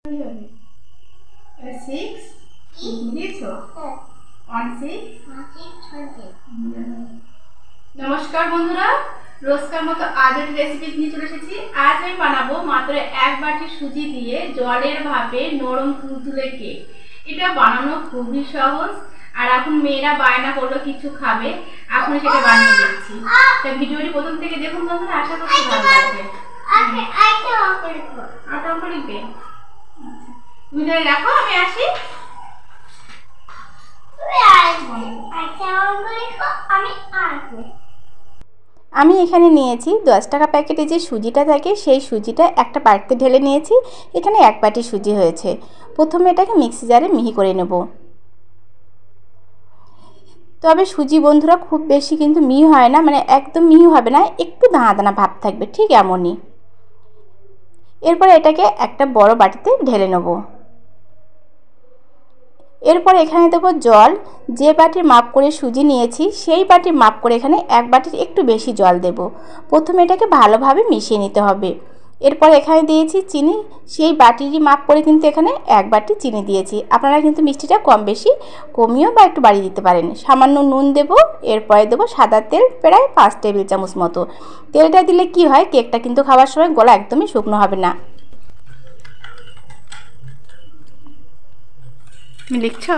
नमस्कार बंधुरा रोजकार मतो आज एक रेसिपि निये चले एसेछि। आज आमि बानाबो मात्र एक बाटी सुजी दिए जलेर भापे नरम तुलतुले केक। এটা বানানো খুবই সহজ আর এখন মেয়েরা বায়না করলো কিছু খাবে, এখন সেটা বানিয়ে দিচ্ছি। তাই ভিডিওটি প্রথম থেকে দেখুন বন্ধুরা, আশা করছি ভালো লাগবে। আটা করে লিখবে। তুমি তাহলে রাখো, আমি আসি। আমি এখানে নিয়েছি 10 টাকা প্যাকেটে যে সুজিটা থাকে সেই সুজিটা একটা বাটিতে ঢেলে নিয়েছি। এখানে এক বাটি সুজি হয়েছে। প্রথমে এটাকে মিক্সি জারে মিহি করে নেব। তবে সুজি বন্ধুরা খুব বেশি কিন্তু মিহি হয় না, মানে একদম মিহি হবে না, একটু দানা দানা ভাব থাকবে, ঠিক এমনই। এরপর এটাকে একটা বড় বাটিতে ঢেলে নেব। এরপর এখানে দেব জল। যে বাটির মাপ করে সুজি নিয়েছি সেই বাটির মাপ করে এখানে এক বাটির একটু বেশি জল দেব। প্রথমে এটাকে ভালোভাবে মিশিয়ে নিতে হবে। এরপর এখানে দিয়েছি চিনি। সেই বাটিরই মাপ করে কিন্তু এখানে এক বাটি চিনি দিয়েছি। আপনারা কিন্তু মিষ্টিটা কম বেশি কমিয়েও বা একটু বাড়িয়ে দিতে পারেন। সামান্য নুন দেব। এরপরে দেব সাদা তেল প্রায় 5 টেবিল চামচ মতো। তেলটা দিলে কি হয়, কেকটা কিন্তু খাওয়ার সময় গলা একদমই শুকনো হবে না। লিখছো?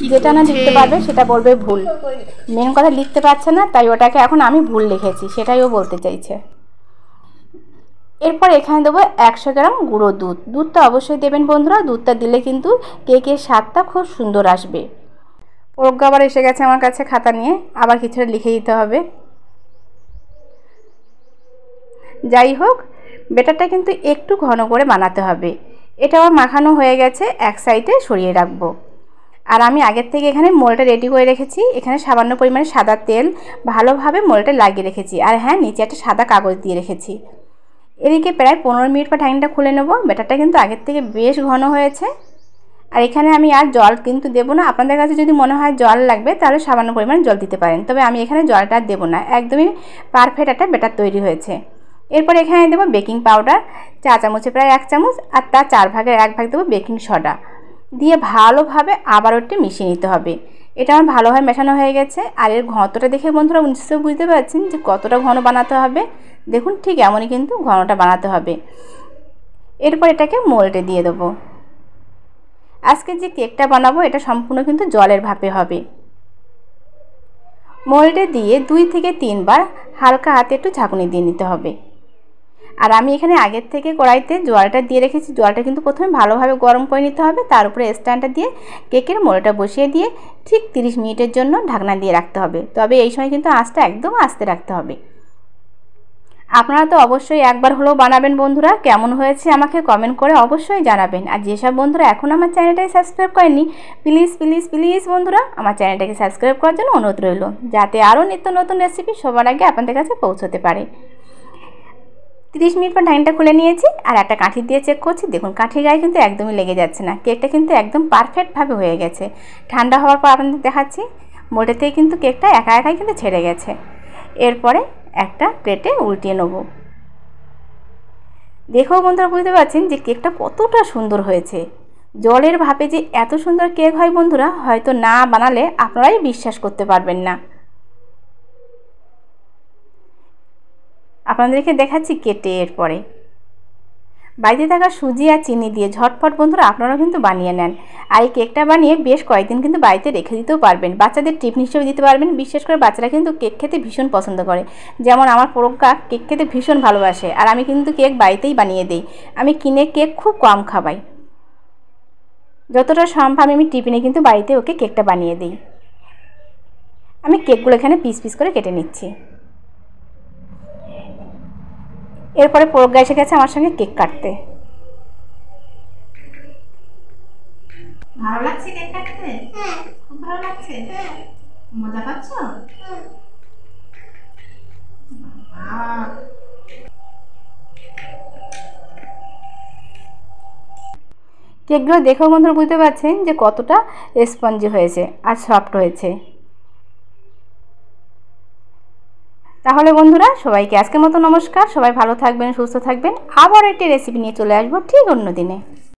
যেটা না লিখতে পারবে সেটা বলবে ভুল। মেন কথা লিখতে পারছে না, তাই ওটাকে এখন আমি ভুল লিখেছি, সেটাই ও বলতে চাইছে। এরপর এখানে দেবো 100 গ্রাম গুঁড়ো দুধ। দুধটা অবশ্যই দেবেন বন্ধুরা, দুধটা দিলে কিন্তু কেকের স্বাদটা খুব সুন্দর আসবে। প্রজ্ঞা আবার এসে গেছে আমার কাছে খাতা নিয়ে, আবার কিছুটা লিখে দিতে হবে। যাই হোক, ব্যাটারটা কিন্তু একটু ঘন করে বানাতে হবে। এটা আমার মাখানো হয়ে গেছে, এক সাইডে সরিয়ে রাখবো। আর আমি আগের থেকে এখানে মোলটা রেডি করে রেখেছি। এখানে সামান্য পরিমাণে সাদা তেল ভালোভাবে মোলটা লাগিয়ে রেখেছি। আর হ্যাঁ, নিচে একটা সাদা কাগজ দিয়ে রেখেছি। এদিকে প্রায় 15 মিনিট পর ঢাকনাটা খুলে নেব। ব্যাটারটা কিন্তু আগের থেকে বেশ ঘন হয়েছে। আর এখানে আমি আর জল কিন্তু দেবো না। আপনাদের কাছে যদি মনে হয় জল লাগবে তাহলে সামান্য পরিমাণে জল দিতে পারেন, তবে আমি এখানে জলটা দেবো না। একদমই পারফেক্ট একটা ব্যাটার তৈরি হয়েছে। এরপর এখানে দেবো বেকিং পাউডার, চা চামচে প্রায় 1 চামচ, আর তার 4 ভাগের 1 ভাগ দেবো বেকিং সোডা দিয়ে ভালোভাবে আবার একটু মিশিয়ে নিতে হবে। এটা আমার ভালোভাবে মেশানো হয়ে গেছে। আর এর ঘনত্বটা দেখে বন্ধুরা নিশ্চয়ই বুঝতে পারছেন যে কতটা ঘন বানাতে হবে। দেখুন, ঠিক এমনই কিন্তু ঘনটা বানাতে হবে। এরপর এটাকে মোল্ডে দিয়ে দেবো। আজকে যে কেকটা বানাবো এটা সম্পূর্ণ কিন্তু জলের ভাপে হবে। মোল্ডে দিয়ে 2 থেকে 3 বার হালকা হাতে একটু ঝাঁকুনি দিয়ে নিতে হবে। আর আমি এখানে আগের থেকে কড়াইতে জলটা দিয়ে রেখেছি। জলটা কিন্তু প্রথমে ভালোভাবে গরম করে নিতে হবে। তার উপরে স্ট্যান্ডটা দিয়ে কেকের মোলটা বসিয়ে দিয়ে ঠিক 30 মিনিটের জন্য ঢাকনা দিয়ে রাখতে হবে। তবে এই সময় কিন্তু আঁচটা একদম আস্তে রাখতে হবে। আপনারা তো অবশ্যই একবার হলেও বানাবেন বন্ধুরা। কেমন হয়েছে আমাকে কমেন্ট করে অবশ্যই জানাবেন। আর যেসব বন্ধুরা এখন আমার চ্যানেলটাকে সাবস্ক্রাইব করেননি, প্লিজ প্লিজ প্লিজ বন্ধুরা আমার চ্যানেলটাকে সাবস্ক্রাইব করার জন্য অনুরোধ রইল, যাতে আরও নিত্য নতুন রেসিপি সবার আগে আপনাদের কাছে পৌঁছতে পারে। 30 মিনিট পর ঢাকনাটা খুলে নিয়েছি। আর একটা কাঠি দিয়ে চেক করছি। দেখুন, কাঠির গায়ে কিন্তু একদমই লেগে যাচ্ছে না। কেকটা কিন্তু একদম পারফেক্টভাবে হয়ে গেছে। ঠান্ডা হওয়ার পর আপনাদের দেখাচ্ছি। মোল্ডে থেকে কিন্তু কেকটা একা একাই কিন্তু ছেড়ে গেছে। এরপরে একটা প্লেটে উল্টিয়ে নেব। দেখেও বন্ধুরা বুঝতে পারছেন যে কেকটা কতটা সুন্দর হয়েছে। জলের ভাপে যে এত সুন্দর কেক হয় বন্ধুরা, হয়তো না বানালে আপনারাই বিশ্বাস করতে পারবেন না। আপনাদেরকে দেখাচ্ছি কেটে। এরপরে বাড়িতে থাকা সুজি আর চিনি দিয়ে ঝটপট বন্ধুরা আপনারাও কিন্তু বানিয়ে নেন। আর এই কেকটা বানিয়ে বেশ কয়েকদিন কিন্তু বাড়িতে রেখে দিতেও পারবেন। বাচ্চাদের টিফিন হিসেবে দিতে পারবেন। বিশেষ করে বাচ্চারা কিন্তু কেক খেতে ভীষণ পছন্দ করে। যেমন আমার প্রজ্ঞা কেক খেতে ভীষণ ভালোবাসে। আর আমি কিন্তু কেক বাড়িতেই বানিয়ে দিই। আমি কিনে কেক খুব কম খাওয়াই। যতটা সম্ভব আমি টিফিনে কিন্তু বাড়িতে ওকে কেকটা বানিয়ে দিই। আমি কেকগুলো এখানে পিস পিস করে কেটে নিচ্ছি। এরপরে প্রজ্ঞা এসে গেছে আমার সঙ্গে কেক কাটতে। ভালো লাগছে কেক কাটতে? হ্যাঁ, খুব ভালো লাগছে। হ্যাঁ, মজা পাচ্ছ? কেকগুলো দেখেও বন্ধুরা বুঝতে পারছেন যে কতটা স্পঞ্জি হয়েছে আর সফট হয়েছে। তাহলে বন্ধুরা সবাইকে আজকের মতো নমস্কার। সবাই ভালো থাকবেন, সুস্থ থাকবেন। আবার একটি রেসিপি নিয়ে চলে আসবো ঠিক অন্য দিনে।